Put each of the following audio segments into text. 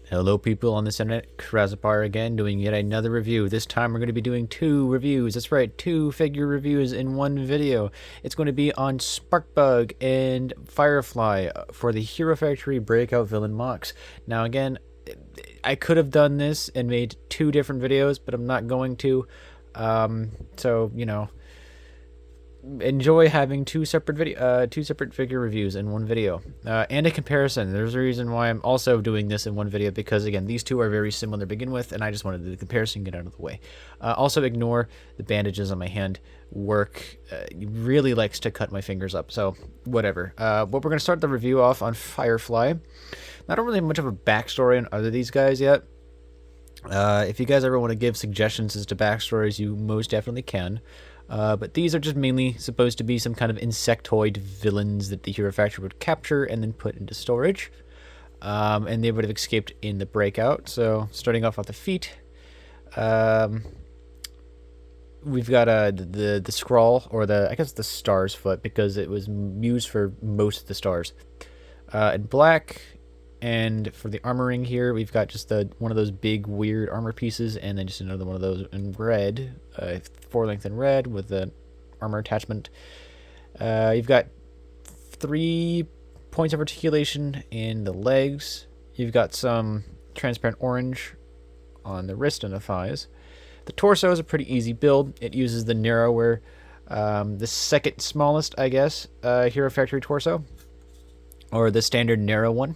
Hello people on this internet, Krazapar again, doing yet another review. This time we're going to be doing two reviews. That's right, two figure reviews in one video. It's going to be on Sparkbug and Firefly for the Hero Factory Breakout Villain MOCs. Now again, I could have done this and made two different videos, but I'm not going to. So, you know, enjoy having two separate figure reviews in one video, and a comparison. There's a reason why I'm also doing this in one video, because again, these two are very similar to begin with, and I just wanted the comparison get out of the way. Also ignore the bandages on my hand. Work really likes to cut my fingers up, so whatever. But we're gonna start the review off on Firefly. Not really much of a backstory on either of these guys yet. If you guys ever want to give suggestions as to backstories, you most definitely can. But these are just mainly supposed to be some kind of insectoid villains that the Hero Factory would capture and then put into storage. And they would have escaped in the breakout. So, starting off at the feet, we've got the scrawl, or I guess the star's foot, because it was used for most of the stars. In black, and for the armoring here, we've got just one of those big weird armor pieces, and then just another one of those in red, 4-length in red with the armor attachment. You've got 3 points of articulation in the legs. You've got some transparent orange on the wrist and the thighs. The torso is a pretty easy build. It uses the narrower, the second smallest, I guess, Hero Factory torso, or the standard narrow one.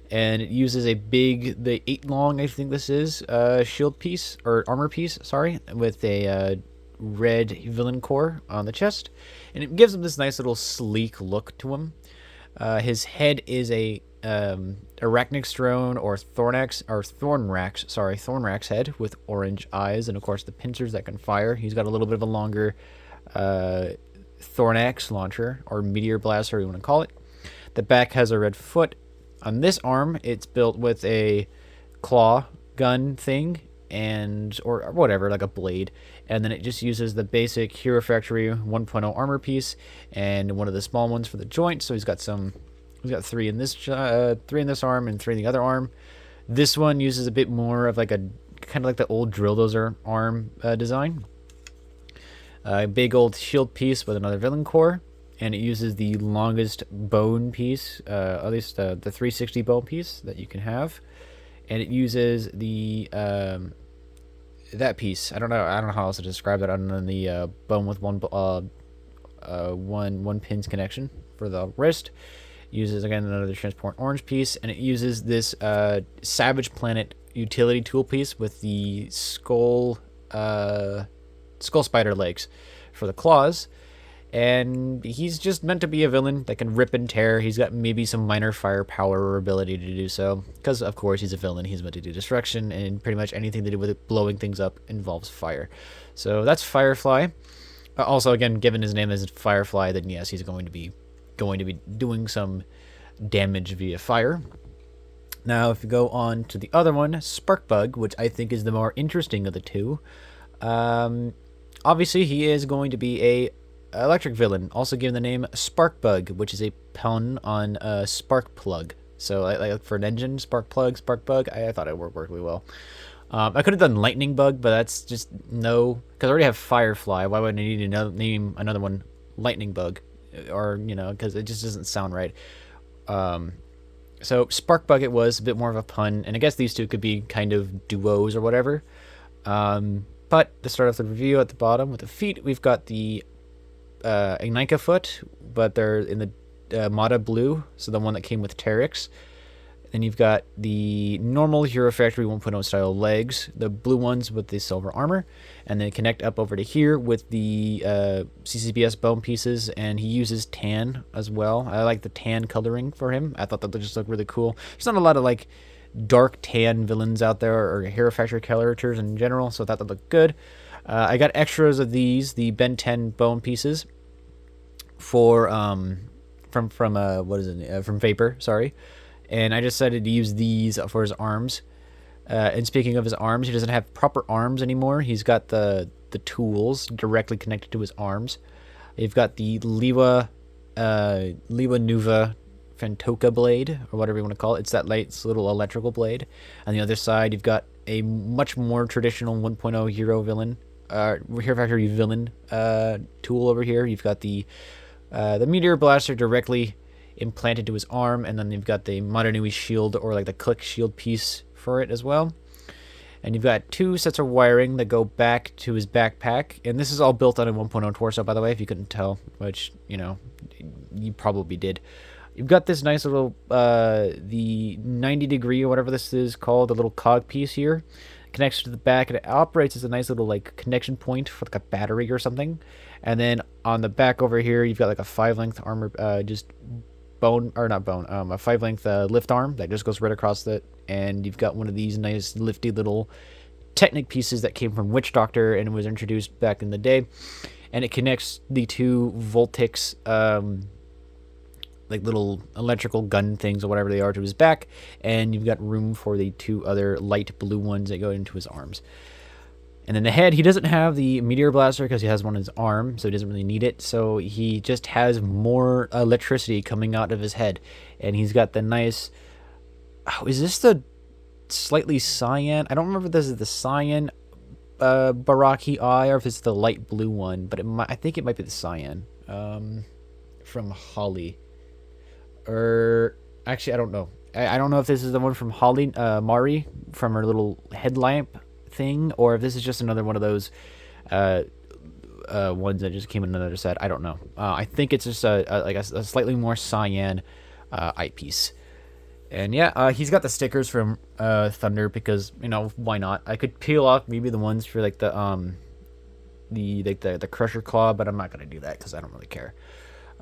And it uses the 8 long, I think this is, shield piece, or armor piece, sorry, with a red villain core on the chest. And it gives him this nice little sleek look to him. His head is a Arachnixtrone or Thornrax head with orange eyes, and of course the pincers that can fire. He's got a little bit of a longer Thornax launcher, or meteor blaster, you want to call it. The back has a red foot. On this arm, it's built with a claw gun thing, or whatever, like a blade, and then it just uses the basic Hero Factory 1.0 armor piece and one of the small ones for the joint. So he's got 3 in this arm and 3 in the other arm. This one uses a bit more of like a kind of like the old drill dozer arm design. A big old shield piece with another villain core. And it uses the longest bone piece, at least the 360 bone piece that you can have, and it uses the that piece. I don't know how else to describe that other than the bone with one pin's connection for the wrist. It uses again another transparent orange piece, and it uses this Savage Planet utility tool piece with the skull spider legs for the claws. And he's just meant to be a villain that can rip and tear. He's got maybe some minor firepower or ability to do so, because of course he's a villain. He's meant to do destruction, and pretty much anything to do with it blowing things up involves fire. So that's Firefly. Also, again, given his name is Firefly, then yes, he's going to be doing some damage via fire. Now, if you go on to the other one, Sparkbug, which I think is the more interesting of the two, obviously he is going to be a electric villain, also given the name Sparkbug, which is a pun on spark plug. So like for an engine, spark plug, Sparkbug. I thought it would work really well. I could have done Lightning Bug, but that's just no, because I already have Firefly. Why would I need to name another one Lightning Bug? Or, you know, because it just doesn't sound right. So Sparkbug, it was a bit more of a pun, and I guess these two could be kind of duos or whatever. But to start off the review, at the bottom with the feet, we've got the Ignika foot, but they're in the Mata blue, so the one that came with Teryx. Then you've got the normal Hero Factory 1.0 style legs, the blue ones with the silver armor, and they connect up over to here with the CCBS bone pieces, and he uses tan as well. I like the tan coloring for him. I thought that they just looked really cool. There's not a lot of like dark tan villains out there, or Hero Factory characters in general, so I thought that looked good. I got extras of these, the Ben 10 bone pieces, for from Vapor, sorry, and I decided to use these for his arms. And speaking of his arms, he doesn't have proper arms anymore. He's got the tools directly connected to his arms. You've got the Liwa Nuva Fantoka blade, or whatever you want to call it. It's that light little electrical blade. On the other side, you've got a much more traditional 1.0 hero villain, Hero Factory villain tool over here. You've got the meteor blaster directly implanted to his arm, and then you've got the Modernui shield, or like the click shield piece for it as well. And you've got two sets of wiring that go back to his backpack, and this is all built on a 1.0 torso, by the way, if you couldn't tell, which, you know, you probably did. You've got this nice little, the 90 degree, or whatever this is called, a little cog piece here. It connects to the back, and it operates as a nice little, like, connection point for, like, a battery or something. And then on the back over here, you've got, like, a 5-length armor, just bone, or not bone, a 5-length lift arm that just goes right across it. And you've got one of these nice, lifty little Technic pieces that came from Witch Doctor and was introduced back in the day. And it connects the two Voltix, like little electrical gun things or whatever they are, to his back, and you've got room for the two other light blue ones that go into his arms. And then the head, he doesn't have the meteor blaster because he has one on his arm, so he doesn't really need it. So he just has more electricity coming out of his head, and he's got the nice. Oh, is this the slightly cyan? I don't remember if this is the cyan Baraki eye or if it's the light blue one, but I think it might be the cyan from Holly. Or actually, I don't know. I don't know if this is the one from Holly Mari from her little headlamp thing, or if this is just another one of those ones that just came in another set. I don't know. I think it's just like a slightly more cyan eyepiece. And yeah, he's got the stickers from Thunder because, you know, why not? I could peel off maybe the ones for like the Crusher Claw, but I'm not gonna do that because I don't really care.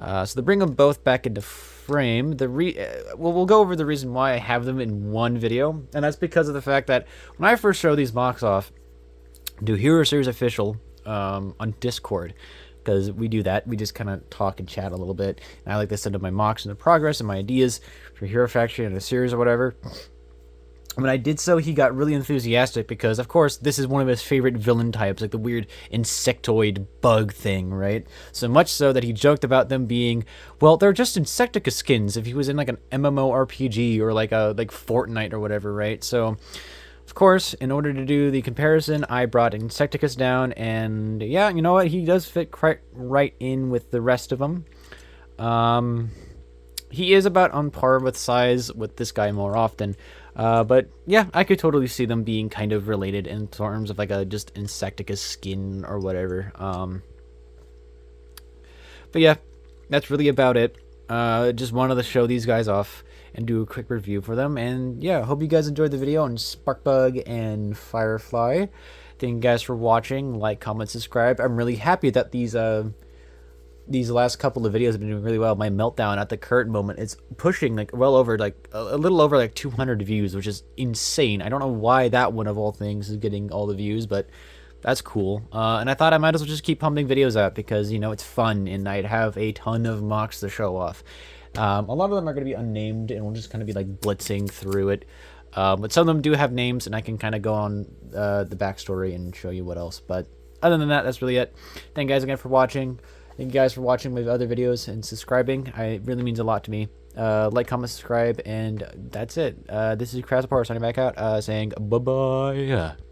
So to bring them both back into frame, we'll go over the reason why I have them in one video, and that's because of the fact that when I first show these mocks off, do Hero Series Official on Discord, because we do that. We just kind of talk and chat a little bit, and I like to send up my mocks and the progress and my ideas for Hero Factory and a series or whatever. When I did so, he got really enthusiastic because, of course, this is one of his favorite villain types, like the weird insectoid bug thing, right? So much so that he joked about them being, well, they're just Insectica skins if he was in like an MMORPG or like Fortnite or whatever, right? So, of course, in order to do the comparison, I brought Insecticus down, and yeah, you know what? He does fit quite right in with the rest of them. He is about on par with size with this guy more often. But yeah, I could totally see them being kind of related in terms of like a just Insectica skin or whatever. But yeah, that's really about it. Just wanted to show these guys off and do a quick review for them. And yeah, hope you guys enjoyed the video on Sparkbug and Firefly. Thank you guys for watching. Like, comment, subscribe. I'm really happy that these last couple of videos have been doing really well. My meltdown at the current moment, it's pushing like well over like a little over like 200 views, which is insane. I don't know why that one of all things is getting all the views, but that's cool. And I thought I might as well just keep pumping videos out because, you know, it's fun and I'd have a ton of mocks to show off. A lot of them are going to be unnamed and we'll just kind of be like blitzing through it. But some of them do have names and I can kind of go on the backstory and show you what else. But other than that, that's really it. Thank you guys again for watching. Thank you guys for watching my other videos and subscribing. It really means a lot to me. Like, comment, subscribe, and that's it. This is Crasapar signing back out, saying bye-bye.